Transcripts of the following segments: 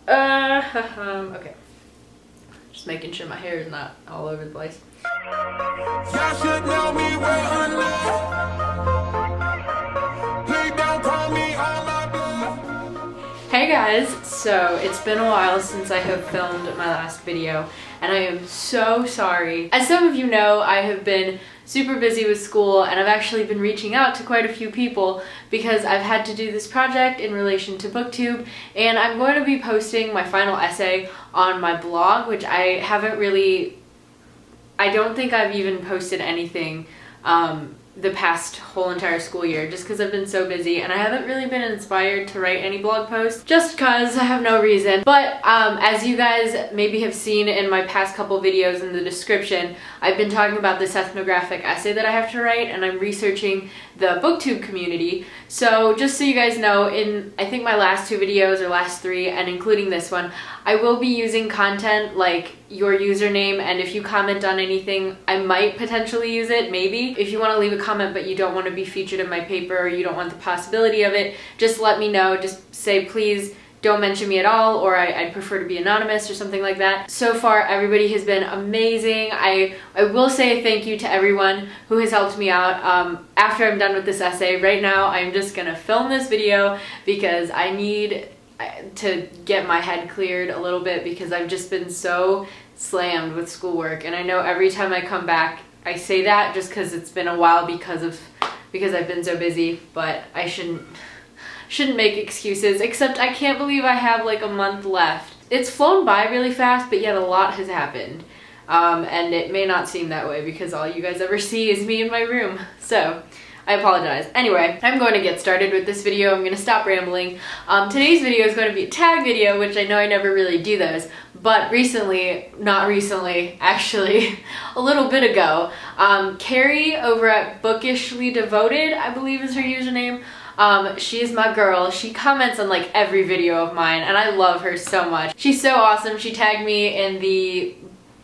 Okay. Just making sure my hair is not all over the place. Y'all should know me well enough. Please don't call me on my bluff. Hey guys, so it's been a while since I have filmed my last video, and I am so sorry. As some of you know, I have been super busy with school, and I've actually been reaching out to quite a few people because I've had to do this project in relation to BookTube, and I'm going to be posting my final essay on my blog, which I don't think I've even posted anything the past whole entire school year, just because I've been so busy and I haven't really been inspired to write any blog posts just because I have no reason. But as you guys maybe have seen in my past couple videos in the description, I've been talking about this ethnographic essay that I have to write, and I'm researching the BookTube community. So just so you guys know, in I think my last two videos or last three, and including this one, I will be using content like your username, and if you comment on anything, I might potentially use it, maybe. If you want to leave a comment but you don't want to be featured in my paper, or you don't want the possibility of it, just let me know. Just say, please don't mention me at all, or I'd prefer to be anonymous or something like that. So far, everybody has been amazing. I will say thank you to everyone who has helped me out. After I'm done with this essay, right now I'm just gonna film this video because I need to get my head cleared a little bit, because I've just been so slammed with schoolwork, and I know every time I come back I say that just because it's been a while because I've been so busy, but I shouldn't make excuses, except I can't believe I have like a month left. It's flown by really fast, but yet a lot has happened, and it may not seem that way because all you guys ever see is me in my room, so I apologize. Anyway, I'm going to get started with this video. I'm going to stop rambling. Today's video is going to be a tag video, which I know I never really do those, but not recently, actually, a little bit ago, Kari over at Bookishly Devoted, I believe is her username. She is my girl. She comments on like every video of mine, and I love her so much. She's so awesome. She tagged me in the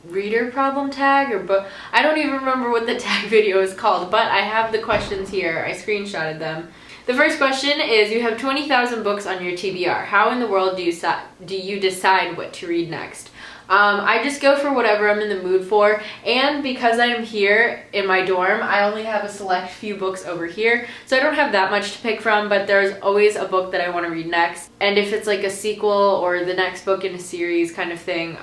reader problem tag, or book, I don't even remember what the tag video is called, but I have the questions here. I screenshotted them. The first question is, you have 20,000 books on your TBR. How in the world do you decide what to read next? I just go for whatever I'm in the mood for, and because I'm here in my dorm, I only have a select few books over here, so I don't have that much to pick from, but there's always a book that I want to read next, and if it's like a sequel or the next book in a series kind of thing,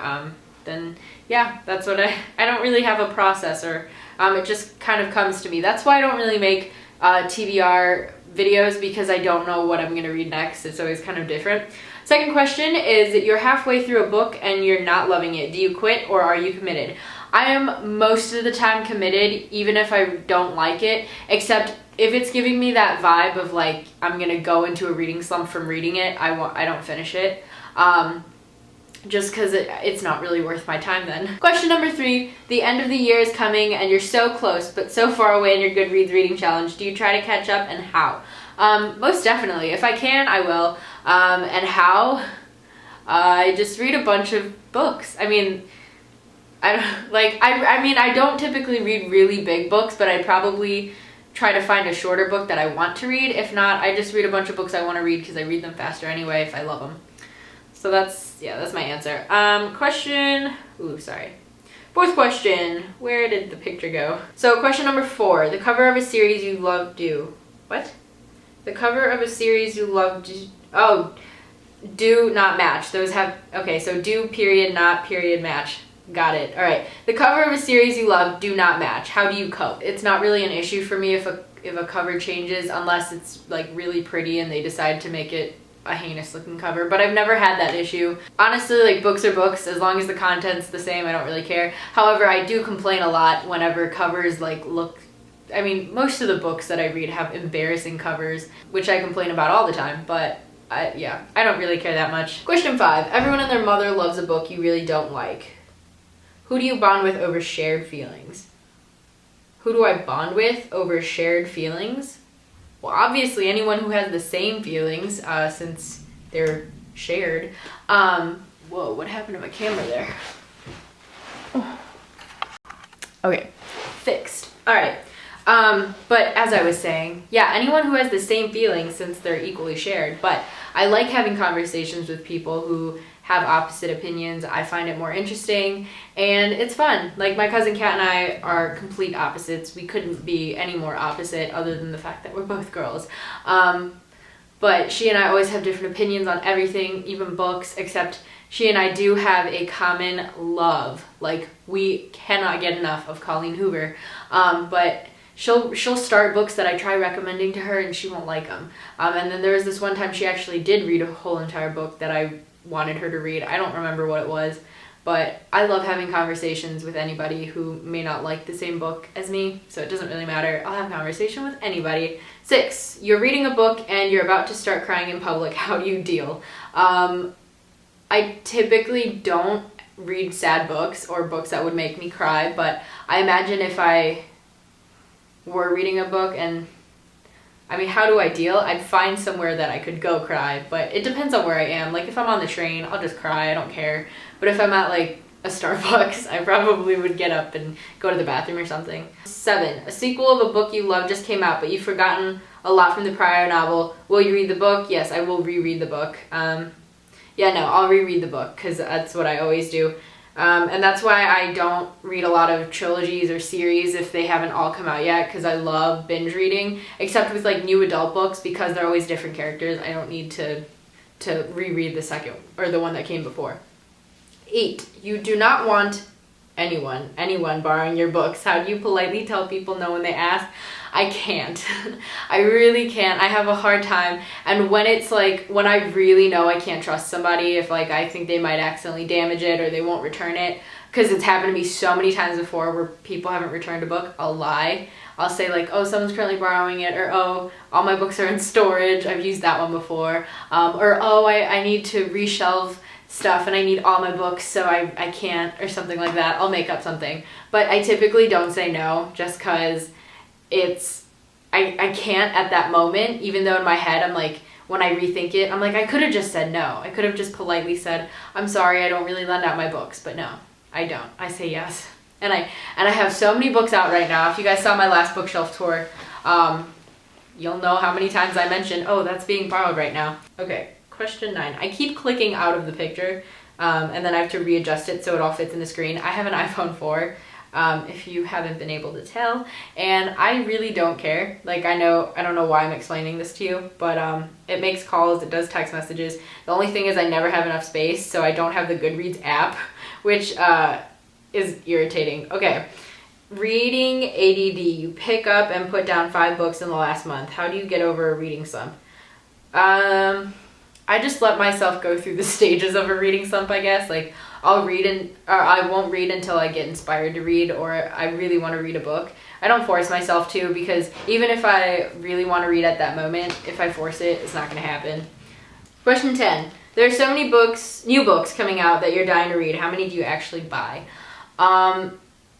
then yeah, that's what I don't really have a process, or it just kind of comes to me. That's why I don't really make TBR videos, because I don't know what I'm going to read next. It's always kind of different. Second question is, you're halfway through a book and you're not loving it. Do you quit, or are you committed? I am most of the time committed, even if I don't like it, except if it's giving me that vibe of like I'm going to go into a reading slump from reading it, I don't finish it. Just because it's not really worth my time then. Question number 3, the end of the year is coming and you're so close but so far away in your Goodreads reading challenge. Do you try to catch up, and how? Most definitely. If I can, I will. And how? I just read a bunch of books. I mean, I don't typically read really big books, but I probably try to find a shorter book that I want to read. If not, I just read a bunch of books I want to read because I read them faster anyway if I love them. So that's my answer. Fourth question. Where did the picture go? So question number 4. The cover of a series you love do. What? The cover of a series you love do. Oh, do not match. Those have, okay, so do period, not period, match. Got it. All right. The cover of a series you love do not match. How do you cope? It's not really an issue for me if a cover changes, unless it's like really pretty and they decide to make it a heinous looking cover, but I've never had that issue. Honestly, like, books are books. As long as the content's the same, I don't really care. However, I do complain a lot whenever covers like look, I mean, most of the books that I read have embarrassing covers, which I complain about all the time, but I don't really care that much. Question 5. Everyone and their mother loves a book you really don't like. Who do you bond with over shared feelings? Who do I bond with over shared feelings? Well, obviously anyone who has the same feelings, since they're shared. Whoa, what happened to my camera there? Okay, fixed. All right. But as I was saying, yeah, anyone who has the same feelings, since they're equally shared. But I like having conversations with people who have opposite opinions. I find it more interesting and it's fun. Like my cousin Kat and I are complete opposites. We couldn't be any more opposite other than the fact that we're both girls. But she and I always have different opinions on everything, even books, except she and I do have a common love. Like we cannot get enough of Colleen Hoover. But she'll start books that I try recommending to her and she won't like them. And then there was this one time she actually did read a whole entire book that I wanted her to read. I don't remember what it was, but I love having conversations with anybody who may not like the same book as me, so it doesn't really matter. I'll have a conversation with anybody. 6, you're reading a book and you're about to start crying in public. How do you deal? I typically don't read sad books or books that would make me cry, but I imagine if I were reading a book and I mean, how do I deal? I'd find somewhere that I could go cry, but it depends on where I am. Like if I'm on the train, I'll just cry, I don't care. But if I'm at like a Starbucks, I probably would get up and go to the bathroom or something. 7, a sequel of a book you love just came out, but you've forgotten a lot from the prior novel. Will you read the book? Yes, I will reread the book. Yeah, no, I'll reread the book because that's what I always do. And that's why I don't read a lot of trilogies or series if they haven't all come out yet, because I love binge reading, except with like new adult books because they're always different characters. I don't need to reread the second or the one that came before. 8, you do not want anyone borrowing your books. How do you politely tell people no when they ask? I can't. I really can't. I have a hard time. And when it's like, when I really know I can't trust somebody, if like I think they might accidentally damage it or they won't return it, because it's happened to me so many times before where people haven't returned a book, I'll lie. I'll say like, oh, someone's currently borrowing it, or oh, all my books are in storage. I've used that one before. Or oh, I need to reshelve stuff and I need all my books so I can't, or something like that. I'll make up something. But I typically don't say no just because I can't at that moment, even though in my head I'm like, when I rethink it, I'm like, I could have just said no. I could have just politely said, I'm sorry, I don't really lend out my books. But no, I don't. I say yes. And I have so many books out right now. If you guys saw my last bookshelf tour, you'll know how many times I mentioned, oh, that's being borrowed right now. Okay, question 9. I keep clicking out of the picture, and then I have to readjust it so it all fits in the screen. I have an iPhone 4. If you haven't been able to tell, and I really don't care. Like I don't know why I'm explaining this to you, but it makes calls, it does text messages. The only thing is I never have enough space, so I don't have the Goodreads app, which is irritating. Okay, reading ADD. You pick up and put down 5 books in the last month. How do you get over a reading slump? I just let myself go through the stages of a reading slump, I guess. Like I'll read or I won't read until I get inspired to read, or I really want to read a book. I don't force myself to, because even if I really want to read at that moment, if I force it, it's not going to happen. Question 10. There are so many books, new books coming out that you're dying to read. How many do you actually buy?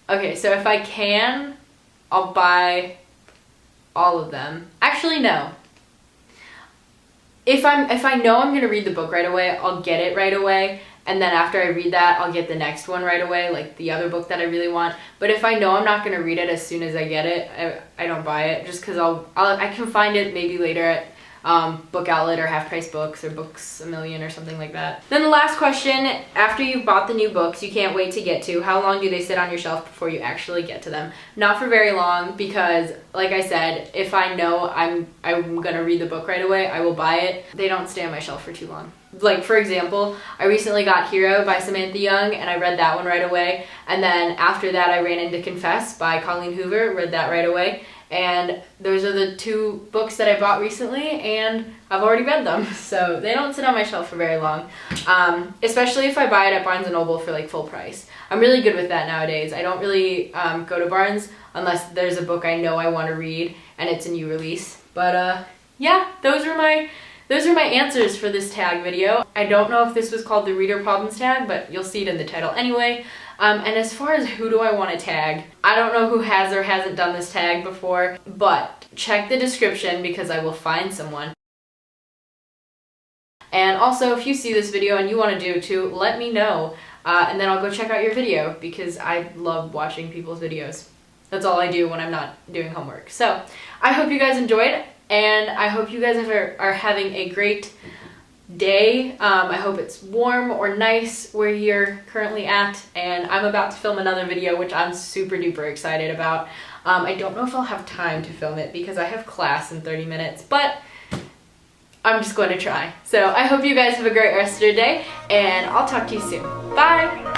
Okay, so if I can, I'll buy all of them. Actually, no. If I know I'm going to read the book right away, I'll get it right away. And then after I read that, I'll get the next one right away, like the other book that I really want. But if I know I'm not going to read it as soon as I get it, I don't buy it, just because I can find it maybe later at Book Outlet or Half Price Books or Books A Million or something like that. Then the last question, after you've bought the new books you can't wait to get to, how long do they sit on your shelf before you actually get to them? Not for very long, because like I said, if I know I'm gonna read the book right away, I will buy it. They don't stay on my shelf for too long. Like for example, I recently got Hero by Samantha Young and I read that one right away, and then after that I ran into Confess by Colleen Hoover, read that right away. And those are the 2 books that I bought recently, and I've already read them, so they don't sit on my shelf for very long. Especially if I buy it at Barnes & Noble for like full price. I'm really good with that nowadays. I don't really go to Barnes unless there's a book I know I want to read and it's a new release. But yeah, those are my answers for this tag video. I don't know if this was called the Reader Problems tag, but you'll see it in the title anyway. And as far as who do I want to tag, I don't know who has or hasn't done this tag before, but check the description because I will find someone. And also, if you see this video and you want to do it too, let me know, and then I'll go check out your video because I love watching people's videos. That's all I do when I'm not doing homework. So I hope you guys enjoyed, and I hope you guys are having a great day. I hope it's warm or nice where you're currently at, and I'm about to film another video which I'm super duper excited about. I don't know if I'll have time to film it because I have class in 30 minutes, but I'm just going to try. So I hope you guys have a great rest of your day, and I'll talk to you soon. Bye!